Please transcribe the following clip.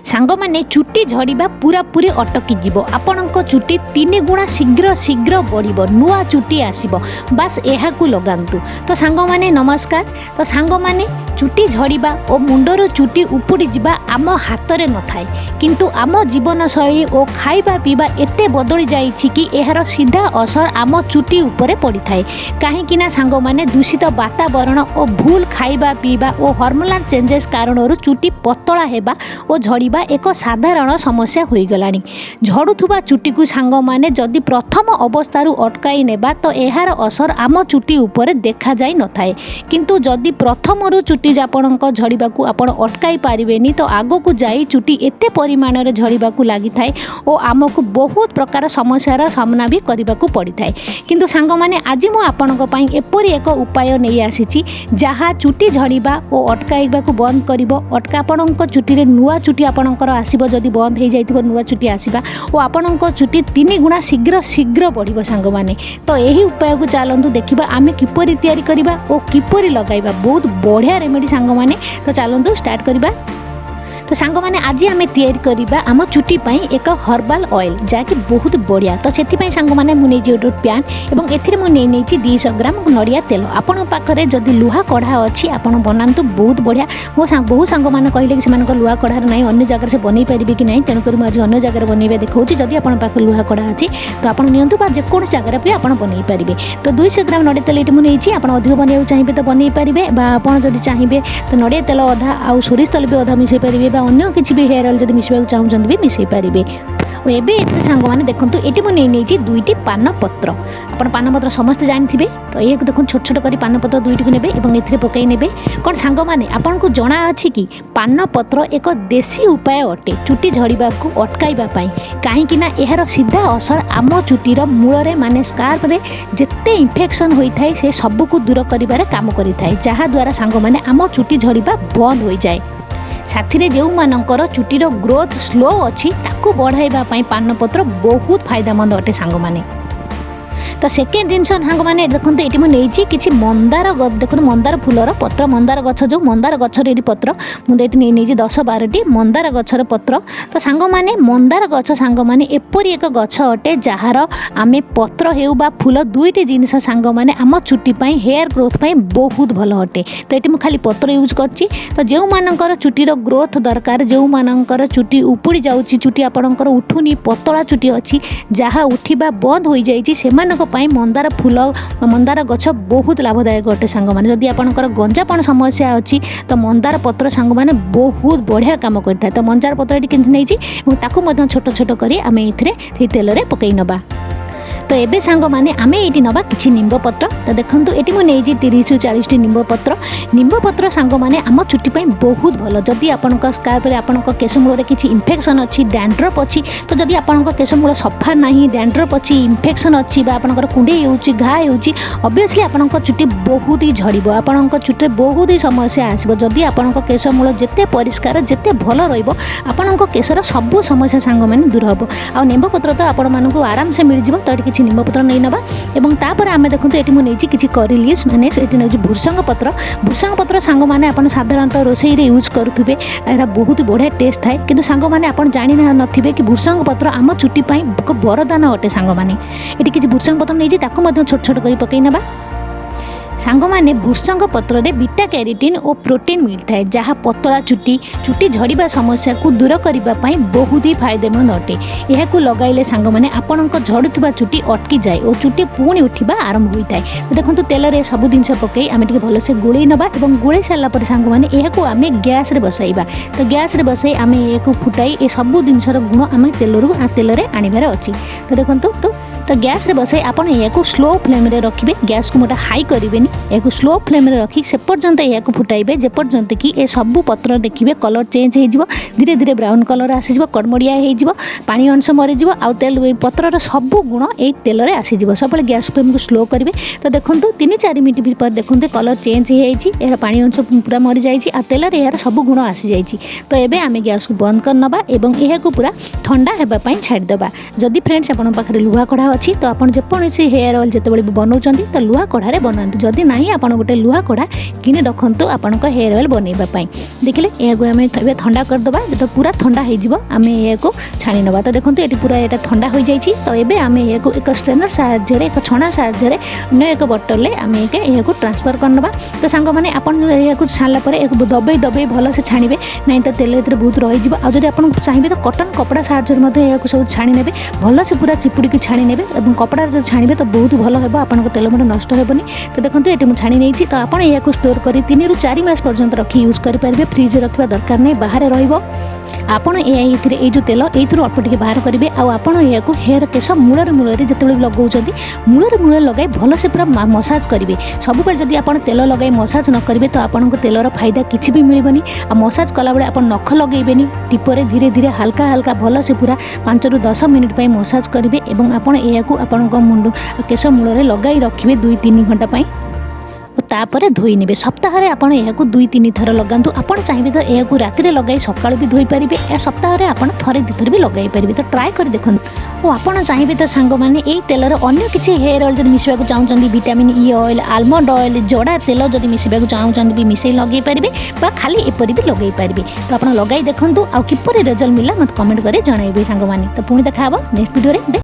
सांग माने चुट्टी झड़िबा पूरा पूरी अटकी जीवो आपणक चुट्टी 3 गुणा शीघ्र शीघ्र बढ़िबो नुआ चुट्टी आसीबो बास एहाकू लगांतु। तो सांग माने नमस्कार। तो सांग माने चुट्टी झड़िबा और मुंडर चुट्टी उपुड़ी जिबा आम हाथ में न थाए किंतु आम जीवन शैली और खाइबा पीबा एते बदली जाइछि कि एहार सीधा असर आम चुट्टी उपरे पड़ी थाए कहीं सांग माने दूषित वातावरण और भूल खाइबा पीबा और हार्मोनल चेंजेस कारण चुट्टी पतला हेबा और झड़िबा एक साधारण समस्या हो गलानी। झड़ुथुबा चुट्टी को सांग माने जदि प्रथम अवस्थारू अटकाई नेबा तो एहार असर आम चुट्टी उपरे देखा जाई न थाए किंतु जदि प्रथम चुट्टी आपणक झड़िबाकू आपण अटकाई पारिबेनी तो आगकू जाई चुट्टी एते परिमाण रे झड़िबाकू लागि थाए और आमको बहुत प्रकार समस्यार सामना भी करबाकू पड़ी थाए। किंतु सांग माने आज मु आपणक पई एपरि एक उपाय नहीं आसीची जहाँ चुट्टी झड़िबा और अटकाइबाकू बंद करिवो आपणक चुट्टी रे नुआ चुट्टी आपणकर आसीबो जदि बंद हो जाइथिबो नुआ चुट्टी आसीबा और आपणक चुट्टी 3 गुणा शीघ्र शीघ्र बढ़िबो सांग माने। तो यही उपाय को चलतु देखिबा आमे किपरि तैयारी करिबा और किपरि लगाइबा बहुत बढ़िया रेमेडी सांग माने। तो चलतु स्टार्ट करिबा। तो सांग माने आज आम तैयारी करबा आम चुट्टी पई एक हर्बाल ऑयल जहाँकि बहुत बढ़िया। तो से सांग माने मुझे गोटे पैन और एथिरे मु नहीं 200 ग्राम नड़िया तेल आपण पाखरे जदि लुहा कढ़ा अच्छी आपड़ बनातु बहुत बढ़िया। मो बहु सांग मैंने कहले कि से लुहा कढ़ार ना अन्य जगह से बनई पारे कि ना तेणुक मुझे अन्य जगह बनइबा देखा जदि आप पाखे लुहा कढ़ा अच्छी तो आप नियंतु जेको जगह भी आप बनई पारे। तो 200 ग्राम नड़िया तेल ये मुझे आप अधिक बनवाक चाहिए तो बनई पारे आपड़ जदि चाहिए तो नड़िया तेल अधा आ सोरिष तेल भी अधा मिसई पारे अन्य किसी भी हेयर ऑयल जब मिसवाक चाहते भी मिसई पारे। और एवं सांग मैंने देखो ये मुझे नहीं 2टी पान पत्र आप पान पत्र समस्त जानते तो ये देखो छोट छोट कर पान पत्र 2टी को नेबे एवं एथिरे पकई नेबे कौन सांग मैंने आपन को जना अछि कि पान पत्र एक देसी उपाय अटे चुट्टी झड़िबा को अटकाइबा पई कहीं ना यार सीधा असर आम चुट्टीर मूल माने स्कार्फ रे जेते इन्फेक्शन होता है से सबू को दूर करिबारे काम करिथाय जहाँ द्वारा सांग मैंने आम चुट्टी झड़िबा बंद हो जाए। साथी जो मानकर चुट्टीर ग्रोथ स्लो अच्छी ताकू बढ़ाइबा पई पान पत्र बहुत फायदामंद अटे सांग माने। तो सेकेंड जिनस सांग मैंने देखो ये मुझे किसी मंदार देखो मंदार फूलर पत्र मंदार गछ जो मंदार गचर पत्र मुझे नहीं 10-12टी मंदार गचर पत्र। तो सांग मैंने मंदार गछ सांग मैंने एपरी एक गछ अटे जार आम पत्र हेउ बा फूल 2टी जिनस सांग मैंने आम चुट्टी हेयर ग्रोथ पाई बहुत भल अटे। तो ये खाली पत्र यूज करची। तो जो मानकर चुट्टीर ग्रोथ दरकार जो मानकर चुट्टी उपुड़ी जाउची चुट्टी आपणकर उठुनी पतला चुट्टी अच्छी जहाँ उठा बंद हो जाइए से मंदार फूल मंदार गछ बहुत लाभदायक अटे सांग माने। जदि आपणकर गंजापण समस्या अच्छी तो मंदार पत्र सांग माने बहुत बढ़िया काम करता है। तो मंदार पत्र किंतु नहीं ताकू छोट छोट करी आम ए तेल रे पकई नबा। तो एबे सांग माने आमे एटी नबा किछि निम्ब पत्र। तो देखंतु एटी मु नेजी 30-40 निम्ब पत्र सांग माने आम चुट्टी पई बहुत भल। जदि आपनक स्कार्फ रे आपनक केश मूल रे किछि इन्फेक्शन अच्छी डैंड्रफ अच्छी तो जदि आपनक केश मूल सफा नाही डैंड्रफ अच्छी इन्फेक्शन अच्छी बा आपनकर कुंडे होउची घा होउची ऑब्वियसली आपनक चुट्टी बहुत ही झड़िबो आपनक चुट्टी बहुत ही समस्या आसीबो। जदि आपनक केश मूल जेते परिष्कार जेते भल रहइबो आपनक केशर सब समस्या सांग माने दूर हबो। आ निम्ब पत्र तो आपण मानकु आराम से मिल जिवो। तो निम्ब पत्र नहीं नबा एवं तापर आम देखो ये मुझे किसी करी लीव्स माने भूसंग पत्र सांग माने आपण साधारणतः रोषे यूज करुवे यार बहुत बढ़िया टेस्ट थाए किंतु सांग माने आपण जानी नथिबे कि भूसंग पत्र आम चुट्टी पई एक वरदान अटे सांग माने। ये किसी भूसंग पत्र नहीं ताकू छोट छोट कर पकई नबा। सांग माने भूसंग पत्र रे बीटा कैरोटीन और प्रोटीन मिलता है जहाँ पतला चुट्टी झड़िबा समस्या को दूर करबा पई बहुत ही फायदेमंद अटे। यह को लगाइले सांग माने आपणक झड़ुथुबा चुट्टी अटकी जाए और चुट्टी पुणी उठिबा आरंभ होता है। तो देखो तेल रे सब जिनस पकई आम टिके भलसे गोळई नबा और गोळई सारा पर सांग माने यह को आम गैस रे बसाइबा। तो गैस रे बसाई आम एक फुटाई ए सब जिनसर गुण आम तेल रे आनिबार अछि। तो देखो तो गैस रे बसाई आपन या स्लो फ्लेम रे रखिबे गैस को मोटा हाई करिवेनी या स्लो फ्लेम रे रखी से पर्यंत या फुटाइबे जे पर्यंत कि ए सब पत्र देखिए कलर चेंज हो धीरे धीरे ब्राउन कलर आसीज कड़मड़िया हो पानी अंश मरीज आउ तेल पत्रर सब गुण ये तेल रे आसीज सब गैस फ्लेम को स्लो करेंगे। तो देखो 3-4 मिनट पर देखो कलर चेंज हो पानी अंश पूरा मरी जाइए आ तेल यार सब गुण आसी जाइए। तो ये आम गैस को बंद कर नबा एवं यह पूरा ठंडा होगापी छाड़देबा। जदि फ्रेंड्स आप पाखे लुहा कढ़ा अच्छी तो आप जेकोसी हेयर ऑयल जिते बनाऊँ तो लुहा कढ़ारे बनातु जदि ना आप गोटे लुहा कढ़ा किने रखु आपण हेयर ऑयल बनवाई देखिले यह आम ठंडा करदे जो पूरा ठंडा होम यह छाणी नवा तो देखो ये पूरा यहाँ ठंडा हो जाए तो ये आम यह एक स्ट्रेनर साहाय्य एक छणा साहाय्य अन्य एक बोतल आम यह ट्रांसफर करनवा तो सांग मैंने आपको छाणला दबे दबे भल से छाणवे ना तो तेल ये बहुत रही आज आप चाहिए तो कटन कपड़ा साहाय्य सब छाणी ने भल से पूरा चिपुड़ी छाणी ने कपड़ा जो छाणवे तो बहुत भल हो आपन तेल मुंड नष्ट हेनी तो देखो ये मुझे छाणी नहीं तो आप स्टोर कर 3 ରୁ 4 मास पर्यंत रखी यूज करेंगे फ्रिज रखा दरकार नहीं बाहर आपण ये जो तेल ये अल्प टिके बाहर करेंगे आपड़ यह हेयर केस मूलर मूल जो लगाऊँ मूलर मूल लगे भल से पूरा मसाज करेंगे सब जब आप तेल लगे मसाज न करेंगे तो आपको तेलर फायदा किसी भी मिलबनी आ मसाज कला बेले आप नख लगेबेनी टिपरे धीरे धीरे हल्का हल्का भल से पूरा 5 ରୁ 10 मिनिट पर मसाज करेंगे और आपड़ यह मुंड केस मूल लगाई रखिए 2-3 घंटा तापर धोई ने सप्ताह आप 2-3 थर लगातु आपड़ चाहिए तो यह राति लगे सका भी धोई पारे या सप्ताह आप थे 2 थर भी लगे पारे तो ट्राए कर देखो और आपड़ चाहिए तो सांग मैंने यही तेलर अन्य किसी हेयर ऑयल जब मिसवा चाहते vitamin E oil almond oil जड़ा तेल जब मिसवा चाहते भी मिसई लगे पारे खाली एपरी भी लगे पारे तो आप लगे देखूँ आ किपर रिजल्ट मिला मत कमेंट कर जनइबे सांग मैंने तो पुणी देखा नेक्स्ट वीडियो।